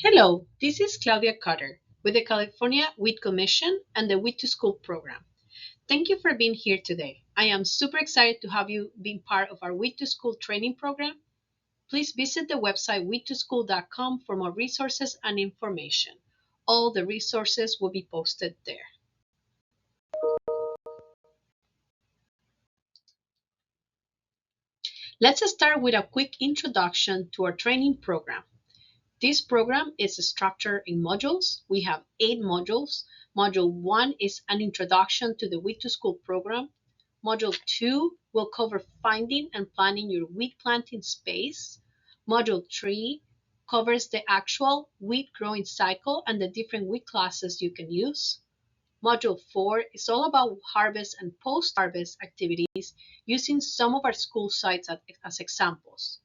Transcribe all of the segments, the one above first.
Hello, this is Claudia Cutter with the California Wheat Commission and the Wheat2School program. Thank you for being here today. I am super excited to have you being part of our Wheat2School training program. Please visit the website wheat2school.com for more resources and information. All the resources will be posted there. Let's start with a quick introduction to our training program. This program is structured in modules. We have 8 modules. Module 1 is an introduction to the Wheat2School program. Module 2 will cover finding and planning your wheat planting space. Module 3 covers the actual wheat growing cycle and the different wheat classes you can use. Module 4 is all about harvest and post-harvest activities using some of our school sites as examples.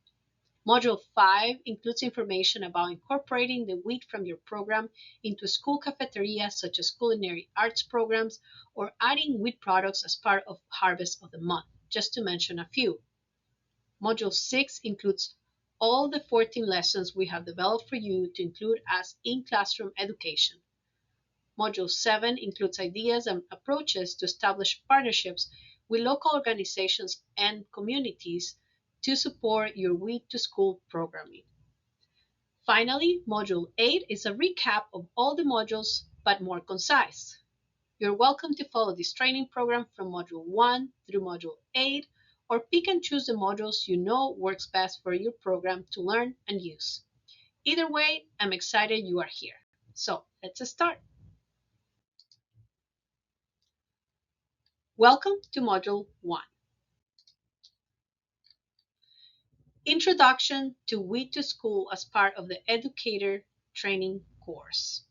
Module 5 includes information about incorporating the wheat from your program into school cafeterias such as culinary arts programs or adding wheat products as part of Harvest of the Month, just to mention a few. Module 6 includes all the 14 lessons we have developed for you to include as in-classroom education. Module 7 includes ideas and approaches to establish partnerships with local organizations and communities to support your Wheat2School programming. Finally, Module 8 is a recap of all the modules, but more concise. You're welcome to follow this training program from Module 1 through Module 8, or pick and choose the modules you know works best for your program to learn and use. Either way, I'm excited you are here. So let's start. Welcome to Module 1. Introduction to Wheat2School as part of the Educator Training course.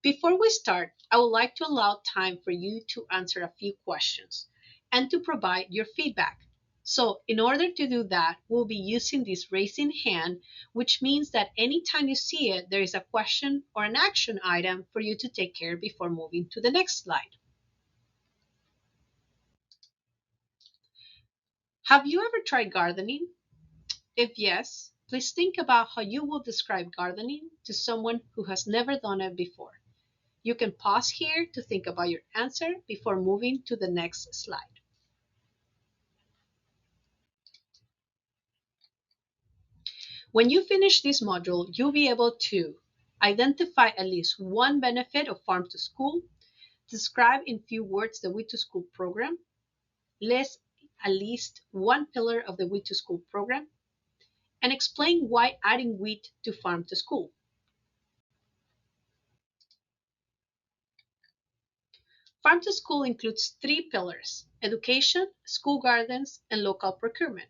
Before we start, I would like to allow time for you to answer a few questions and to provide your feedback. So in order to do that, we'll be using this raising hand, which means that anytime you see it, there is a question or an action item for you to take care before moving to the next slide. Have you ever tried gardening? If yes, please think about how you will describe gardening to someone who has never done it before. You can pause here to think about your answer before moving to the next slide. When you finish this module, you'll be able to identify at least one benefit of Farm to School, describe in few words the Wheat2School program, list at least one pillar of the Wheat2School program, and explain why adding wheat to Farm to School. Farm to School includes 3 pillars: education, school gardens, and local procurement.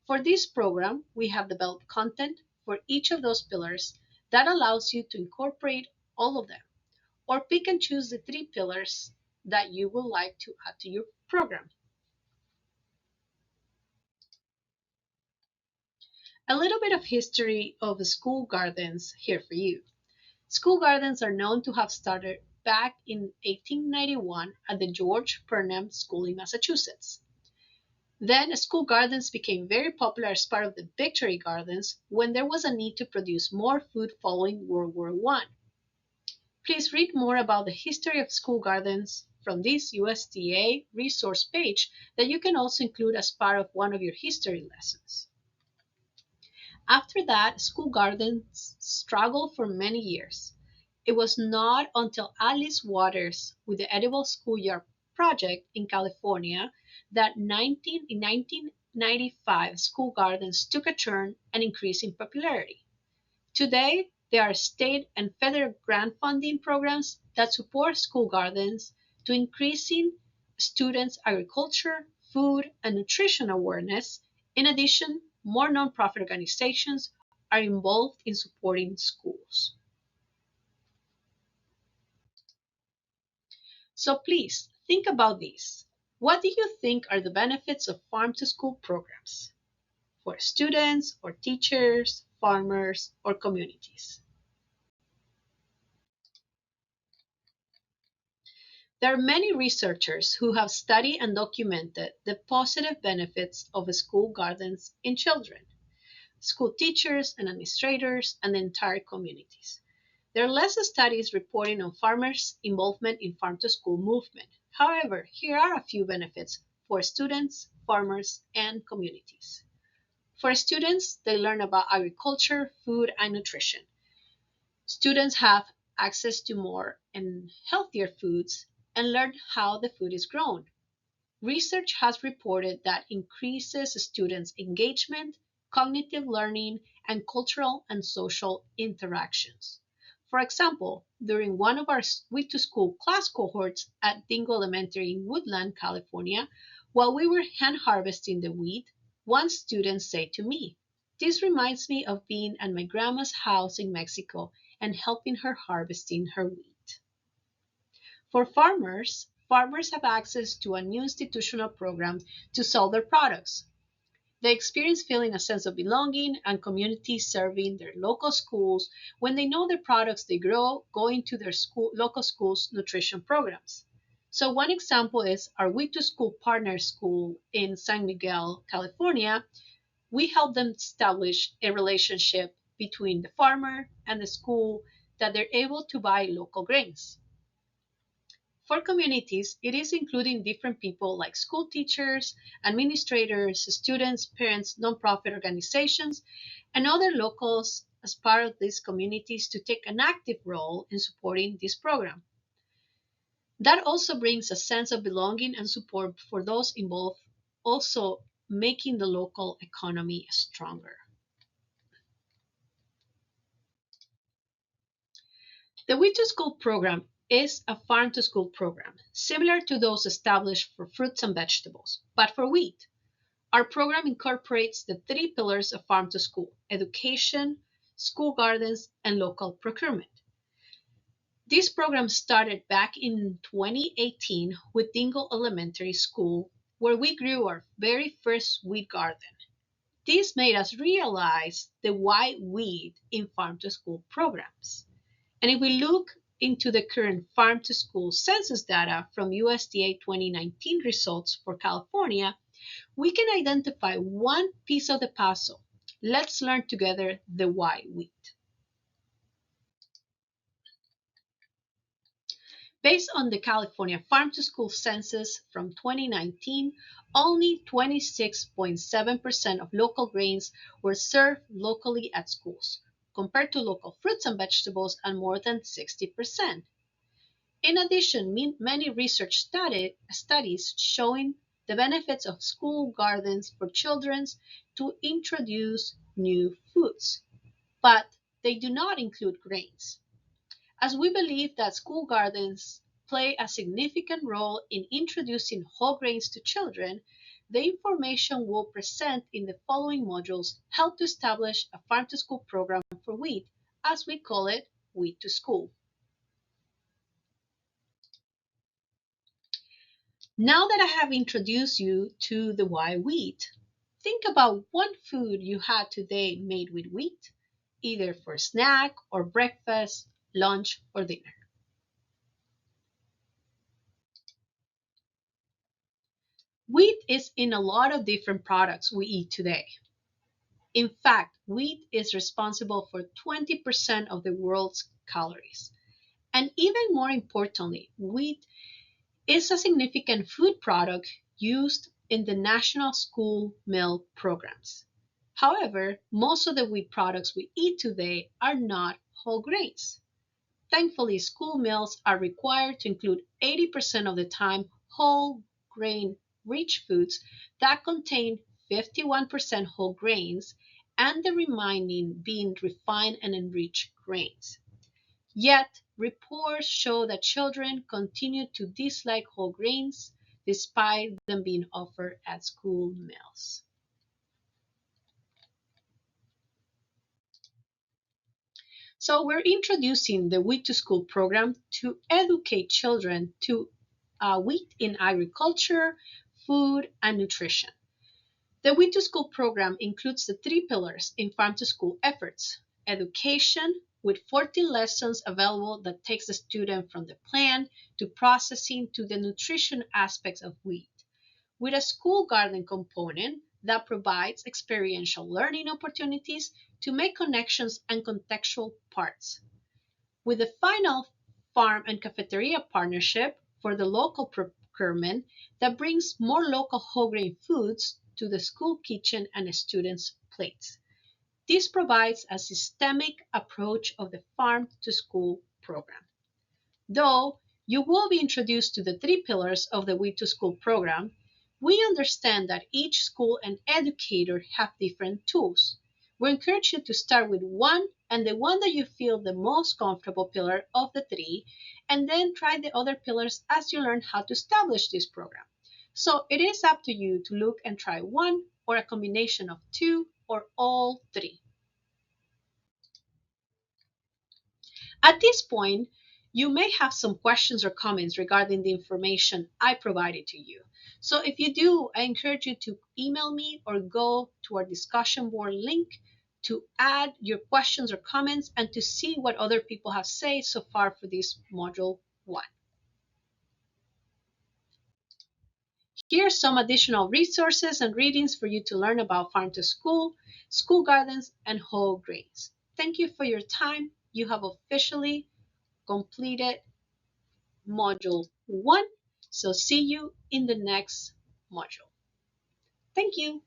For this program, we have developed content for each of those pillars that allows you to incorporate all of them, or pick and choose the 3 pillars that you would like to add to your program. A little bit of history of the school gardens here for you. School gardens are known to have started back in 1891 at the George Purnam School in Massachusetts. Then school gardens became very popular as part of the Victory Gardens when there was a need to produce more food following World War I. Please read more about the history of school gardens from this USDA resource page that you can also include as part of one of your history lessons. After that, school gardens struggled for many years. It was not until Alice Waters with the Edible Schoolyard Project in California that in 1995 school gardens took a turn and increased in popularity. Today, there are state and federal grant funding programs that support school gardens to increasing students' agriculture, food, and nutrition awareness. In addition, more nonprofit organizations are involved in supporting schools. So please think about this. What do you think are the benefits of farm to school programs for students or teachers, farmers, or communities? There are many researchers who have studied and documented the positive benefits of school gardens in children. school teachers and administrators, and the entire communities. There are less studies reporting on farmers' involvement in farm to school movement. However, here are a few benefits for students, farmers, and communities. For students, they learn about agriculture, food, and nutrition. Students have access to more and healthier foods and learn how the food is grown. Research has reported that increases students' engagement, cognitive learning, and cultural and social interactions. For example, during one of our Wheat2School class cohorts at Dingo Elementary in Woodland, California, while we were hand harvesting the wheat, one student said to me, "This reminds me of being at my grandma's house in Mexico and helping her harvesting her wheat." For farmers, farmers have access to a new institutional program to sell their products. They experience feeling a sense of belonging and community serving their local schools when they know the products they grow go into their local schools' nutrition programs. So one example is our Wheat2School partner school in San Miguel, California. We help them establish a relationship between the farmer and the school that they're able to buy local grains. For communities, it is including different people like school teachers, administrators, students, parents, nonprofit organizations, and other locals as part of these communities to take an active role in supporting this program. That also brings a sense of belonging and support for those involved, also making the local economy stronger. The Wheat2School program is a farm to school program, similar to those established for fruits and vegetables, but for wheat. Our program incorporates the three pillars of farm to school: education, school gardens, and local procurement. This program started back in 2018 with Dingle Elementary School, where we grew our very first wheat garden. This made us realize the why wheat in farm to school programs. And if we look into the current farm to school census data from USDA 2019 results for California, we can identify one piece of the puzzle. Let's learn together the why wheat. Based on the California Farm to School census from 2019, only 26.7% of local grains were served locally at schools, compared to local fruits and vegetables at more than 60%. In addition, many research studies showing the benefits of school gardens for children to introduce new foods, but they do not include grains. As we believe that school gardens play a significant role in introducing whole grains to children, the information we'll present in the following modules help to establish a farm to school program for wheat, as we call it Wheat to School. Now that I have introduced you to the why wheat, think about one food you had today made with wheat, either for snack or breakfast, lunch, or dinner. Wheat is in a lot of different products we eat today. In fact, wheat is responsible for 20% of the world's calories. And even more importantly, wheat is a significant food product used in the national school meal programs. However, most of the wheat products we eat today are not whole grains. Thankfully, school meals are required to include 80% of the time whole grain rich foods that contain 51% whole grains and the remaining being refined and enriched grains. Yet, reports show that children continue to dislike whole grains despite them being offered at school meals. So we're introducing the Wheat2School program to educate children to wheat in agriculture, food, and nutrition. The Wheat2School program includes the three pillars in farm to school efforts: education, with 14 lessons available that takes the student from the plant to processing to the nutrition aspects of wheat; with a school garden component that provides experiential learning opportunities to make connections and contextual parts. With the final farm and cafeteria partnership for the local procurement that brings more local whole grain foods to the school kitchen and students' plates. This provides a systemic approach of the farm to school program. Though you will be introduced to the three pillars of the Wheat2School program, we understand that each school and educator have different tools. We encourage you to start with one and the one that you feel the most comfortable pillar of the three, and then try the other pillars as you learn how to establish this program. So it is up to you to look and try one or a combination of two or all three. At this point, you may have some questions or comments regarding the information I provided to you. So if you do, I encourage you to email me or go to our discussion board link to add your questions or comments and to see what other people have said so far for this module 1. Here are some additional resources and readings for you to learn about farm to school, school gardens, and whole grains. Thank you for your time. You have officially completed module 1. So see you in the next module. Thank you.